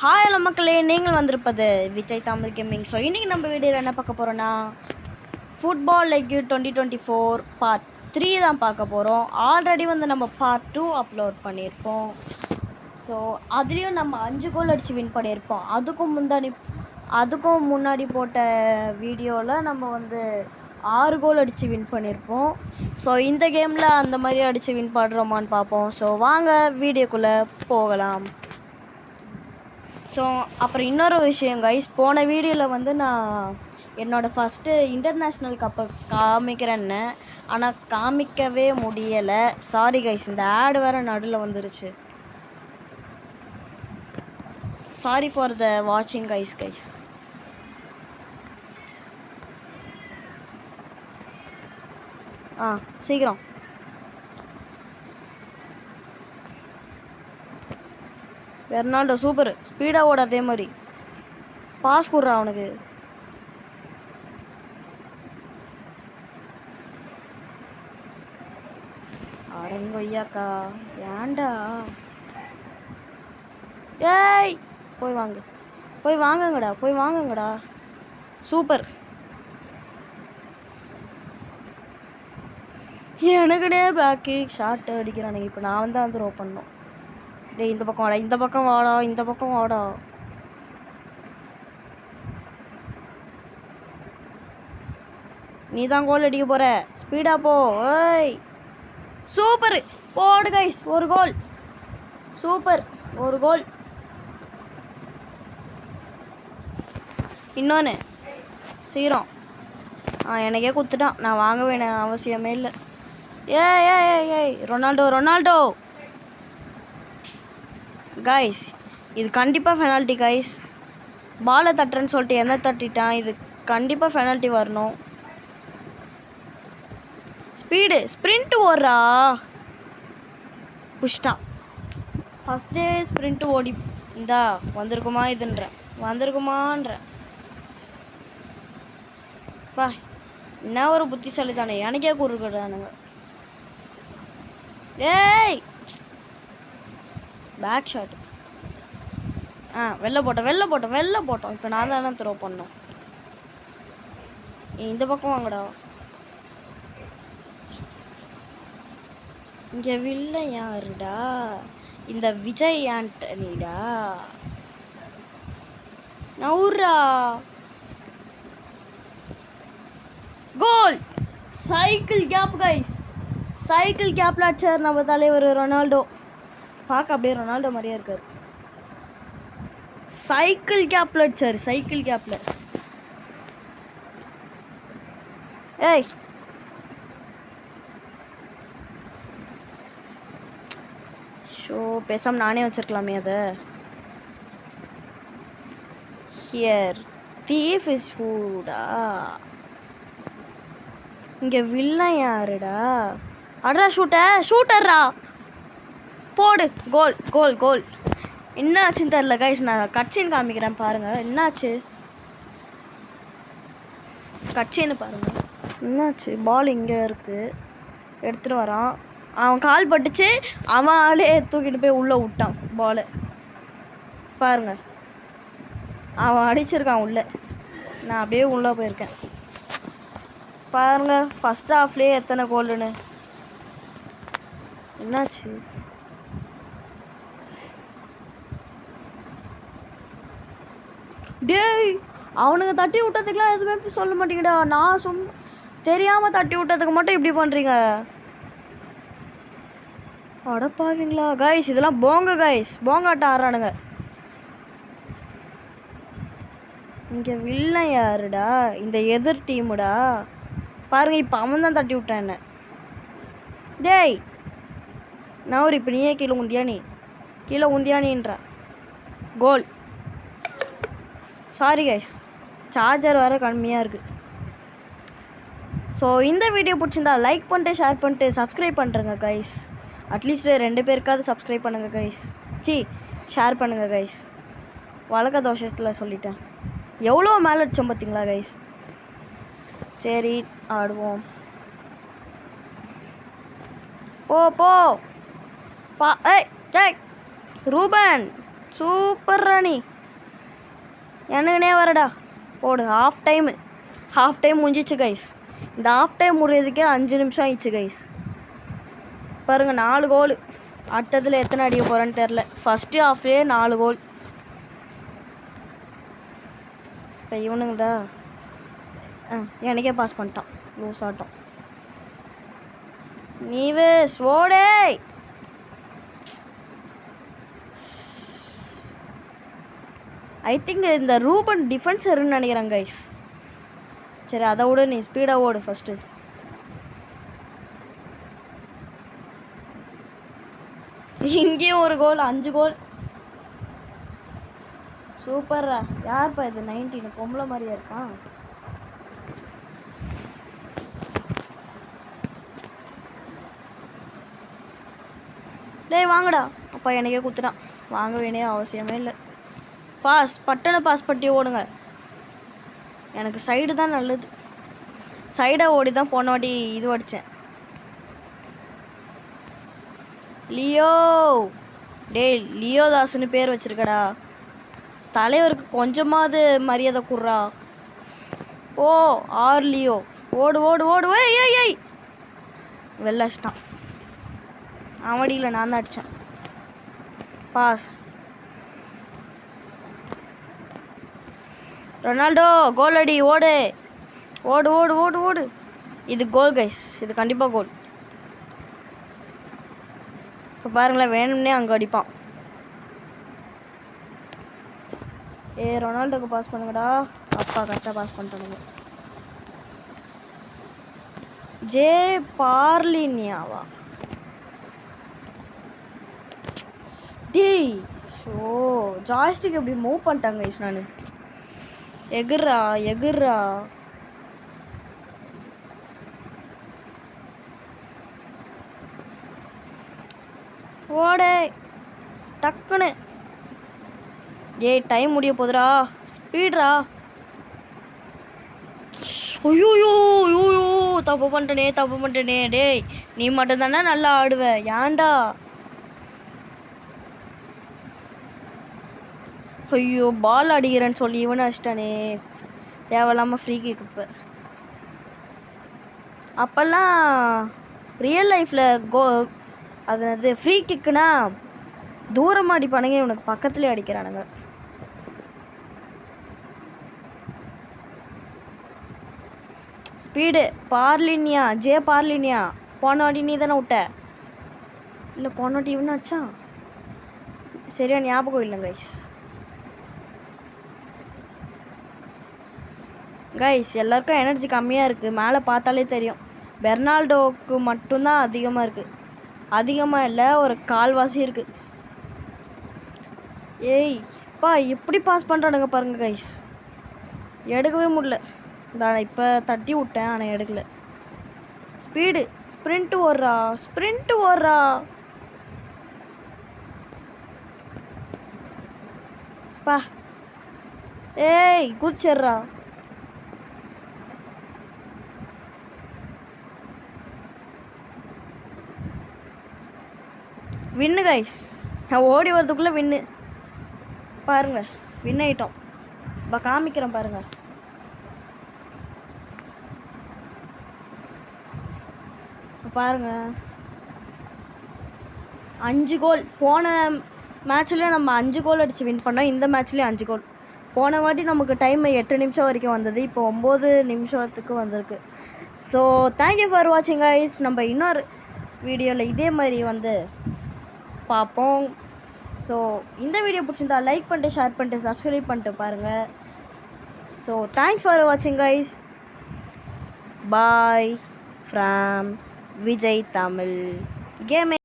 Hi hello மக்களே, நீங்கள் வந்திருப்பது விஜய் தமிழ் கேமிங். ஸோ இன்றைக்கி நம்ம வீடியோவில் என்ன பார்க்க போகிறோன்னா, ஃபுட்பால் லீக் 2024 பார்ட் 3 தான் பார்க்க போகிறோம். ஆல்ரெடி நம்ம பார்ட் 2 அப்லோட் பண்ணியிருப்போம். ஸோ அதுலேயும் நம்ம 5 கோல் அடித்து வின் பண்ணியிருப்போம். அதுக்கும் முன்னாடி போட்ட வீடியோவில் நம்ம 6 கோல் அடித்து வின் பண்ணியிருப்போம். ஸோ இந்த கேமில் அந்த மாதிரி அடித்து வின் பண்ணுறோமான்னு பார்ப்போம். ஸோ வாங்க வீடியோக்குள்ளே போகலாம். ஸோ அப்புறம் இன்னொரு விஷயம் கைஸ், போன வீடியோவில் நான் என்னோடய ஃபஸ்ட்டு இன்டர்நேஷ்னல் கப்பை காமிக்கிறேன்னு, ஆனால் காமிக்கவே முடியலை. சாரி கைஸ், இந்த ஆடு வேறு நடுவில் வந்துருச்சு. சாரி ஃபார் த வாட்சிங் கைஸ். சீக்கிரம் பெர்னால்டோ சூப்பர் ஸ்பீடாக ஓட, அதே மாதிரி பாஸ் கொடுறா அவனுக்கு. அடங்கொய்யாக்கா ஏண்டா, ஏய் போய் வாங்குங்கடா. சூப்பர், எனக்குனே பேக்கு ஷார்ட் அடிக்கிறானுங்க. இப்போ நான் தான் த்ரோ பண்ணோம். டேய் இந்த பக்கம் வாடா. நீ தான் கோல் அடிக்க போகிற, ஸ்பீடாக போ. ஏய் சூப்பர், போடு கைஸ், ஒரு கோல். சூப்பர், ஒரு கோல். இன்னொன்று சீக்கிரம். எனக்கே குத்துட்டான், நான் வாங்க வேணும் அவசியமே இல்லை. ஏய் ரொனால்டோ கைஸ், இது கண்டிப்பாக பெனால்ட்டி கைஸ். பாலை தட்டுறேன்னு சொல்லிட்டு எந்த தட்டிட்டான், இது கண்டிப்பாக பெனால்ட்டி வரணும். ஸ்ப்ரிண்ட் ஓடுறா, புஷ்டான். ஃபஸ்ட்டே ஸ்ப்ரிண்ட் ஓடி இந்தா வந்திருக்குமான்ற பா, என்ன ஒரு புத்திசாலி தானே, எனக்கே கூறுகிறானுங்க. ஏய் பேக் ஷாட். வெளில போட்டோம். இப்போ நான் தானே த்ரோ பண்ணோம். இந்த பக்கம் வாங்கடா. இங்கே வில்ல யாருடா, இந்த விஜய் ஆண்டனிடா. நவுரா கோல். சைக்கிள் கேப் கைஸ், சைக்கிள் கேப்ல அடிச்சார் நம்ம தலைவர் ரொனால்டோ. பார்க்க அப்படியே ரொனால்டோ மாதிரியே இருக்கார். சைக்கிள் கேப்ல அடிச்சார். ஏய் ஷோ, பேசாம நானே வச்சிருக்கலாமே அதை. ஹியர் தீஃப் இஸ் ஃபூடா. இங்கே வில்லன் யாருடா? அடா ஷூட்டர்ரா, போடு. கோல். என்ன ஆச்சுன்னு தெரில கைஸ், நான் கட்சின்னு காமிக்கிறேன் பாருங்கள். என்னாச்சு கட்சின்னு பாருங்கள். என்னாச்சு, பால் இங்கே இருக்குது, எடுத்துகிட்டு வரான். அவன் கால் பட்டுச்சு, அவன் ஆளே தூக்கிட்டு போய் உள்ளே விட்டான் பாலை. பாருங்க, அவன் அடிச்சிருக்கான் உள்ளே, நான் அப்படியே உள்ளே போயிருக்கேன். பாருங்க, ஃபஸ்ட் ஹாஃப்லேயே எத்தனை கோல்னு. என்னாச்சு, டேய் அவனுங்க தட்டி விட்டதுக்கெலாம் எதுவுமே சொல்ல மாட்டேங்கடா. நான் தெரியாமல் தட்டி விட்டதுக்கு மட்டும் இப்படி பண்ணுறீங்க. அடப்பாவீங்களா கைஸ், இதெல்லாம் போங்காட்டம் ஆடுறானுங்க. இங்கே வில்லன் யாருடா, இந்த எதிர் டீமுடா. பாருங்க, இப்போ அவன் தான் தட்டி விட்டான் என்ன. டேய் நவுர், இப்போ நீயே கீழே உந்தியானின்ற. கோல். சாரி கைஸ், சார்ஜர் வேறு கம்மியாக இருக்குது. ஸோ இந்த வீடியோ பிடிச்சிருந்தா லைக் பண்ணிட்டு, ஷேர் பண்ணிட்டு, சப்ஸ்கிரைப் பண்ணுறேங்க கைஸ். அட்லீஸ்ட் 2 பேருக்காவது சப்ஸ்கிரைப் பண்ணுங்கள் கைஸ். ஷேர் பண்ணுங்கள் கைஸ். வழக்க தோஷத்தில் சொல்லிட்டேன். எவ்வளோ மேலே அடித்தோம் பார்த்தீங்களா கைஸ். சரி ஆடுவோம். போ ஏய் ரூபன் சூப்பர் ராணி, எனக்குனே வரடா. போடு. ஹாஃப் டைம் முடிஞ்சிச்சு கைஸ். இந்த ஹாஃப் டைம் முடியறதுக்கே 5 நிமிஷம் ஆயிடுச்சு கைஸ். பாருங்கள் 4 கோல். அடுத்ததில் எத்தனை அடிக்க போகிறேன்னு தெரில. ஃபஸ்ட்டு ஹாஃப்லேயே 4 கோல். இப்போ இவனுங்கடா எனக்கே பாஸ் பண்ணிட்டான். Loose atom. நீவே ஸ்வோடே. ஐ திங்க் இந்த ரூபன் டிஃபென்சர்னு நினைக்கிறேன் கைஸ். சரி அதை விட நீ ஸ்பீடாக ஓடு ஃபஸ்ட்டு. இங்கேயும் ஒரு கோல். 5 கோல். சூப்பர்ரா. யார்ப்பா இது? 19 பொம்பளை மாதிரியா இருக்கான். டேய் வாங்கடா. அப்பா எனக்கே குத்துட்டான். வாங்க வேண்டிய அவசியமே இல்லை. பட்டனை பாஸ் பட்டி ஓடுங்க. எனக்கு சைடு தான் நல்லது. சைடை ஓடி தான் போன வாட்டி இது அடித்தேன். லியோ. டேய் லியோதாஸ்னு பேர் வச்சிருக்கடா. தலைவருக்கு கொஞ்சமாவது மரியாதை குடுறா. O R Leo. ஓடு ஓடு ஓடு. ஏய் வெள்ளச்சிட்டான். அவடியில் நான் தான் அடித்தேன். பாஸ். ரொனால்டோ கோல் அடி. ஓடு ஓடு ஓடு ஓடு ஓடு. இது கோல் கைஸ். இது கண்டிப்பாக கோல். இப்போ பாருங்களேன், வேணும்னே அங்கே அடிப்பான். ரொனால்டோக்கு பாஸ் பண்ணுங்கடா. அப்பா கரெக்டாக பாஸ் பண்ணிட்டானுங்க. ஜே பார்லினியாவா? டேய் ஷோ ஜாய்ஸ்டிக் எப்படி மூவ் பண்ணிட்டாங்க கைஸ். நான் எகுர்ரா. ஓடே டக்குன்னு. ஏய் டைம் முடிய போதுடா. ஸ்பீட்ரா. ஐயோ தப்பு பண்ணிட்டேனே. டேய் நீ மட்டும்தானே நல்லா ஆடுவ. ஏன்டா? ஐயோ பால் அடிக்கிறேன்னு சொல்லி இவனை அடிச்சிட்டானே. தேவையில்லாமல் ஃப்ரீ கிக். இப்போ அப்போல்லாம் ரியல் லைஃப்பில் அது ஃப்ரீ கிக்குனா தூரமாக அடிப்பானுங்க. இவனுக்கு பக்கத்துலேயே அடிக்கிறானுங்க. ஸ்பீடு. ஜே பார்லினியா. போன வாட்டி நீ தானே விட்ட? இல்லை போன வாட்டி இவனு ஆச்சா? சரியா ஞாபகம் இல்லை கைஸ். எல்லாருக்கும் எனர்ஜி கம்மியாக இருக்குது. மேலே பார்த்தாலே தெரியும். பெர்னால்டோவுக்கு மட்டும்தான் அதிகமாக இருக்குது. அதிகமாக இல்லை, ஒரு கால்வாசி இருக்குது. ஏய்ப்பா எப்படி பாஸ் பண்ணுறானுங்க பாருங்கள் கைஸ். எடுக்கவே முடியல. நான் இப்போ தட்டி விட்டேன், ஆனால் எடுக்கல. ஸ்பீடு. ஸ்ப்ரிண்ட் ஓடுறா. பா ஏய் குதிச்சிட்றா. வின்னு கைஸ். நான் ஓடி வரதுக்குள்ளே வின்னு. பாருங்கள் வின் ஆகிட்டோம். இப்போ காமிக்கிறேன் பாருங்கள். பாருங்கள் 5 கோல். போன மேட்ச்லேயே நம்ம 5 கோல் அடித்து வின் பண்ணோம். இந்த மேட்ச்லேயும் 5 கோல். போன வாட்டி நமக்கு டைம் 8 நிமிஷம் வரைக்கும் வந்தது. இப்போ 9 நிமிஷத்துக்கு வந்திருக்கு. ஸோ தேங்க்யூ ஃபார் வாட்சிங் கைஸ். நம்ம இன்னொரு வீடியோவில் இதே மாதிரி பார்ப்போம். ஸோ இந்த வீடியோ பிடிச்சிருந்தா லைக் பண்ணிட்டு, ஷேர் பண்ணிட்டு, சப்ஸ்கிரைப் பண்ணிட்டு பாருங்கள். ஸோ தேங்க்ஸ் ஃபார் வாட்சிங் guys. Bye from Vijay Tamil gaming.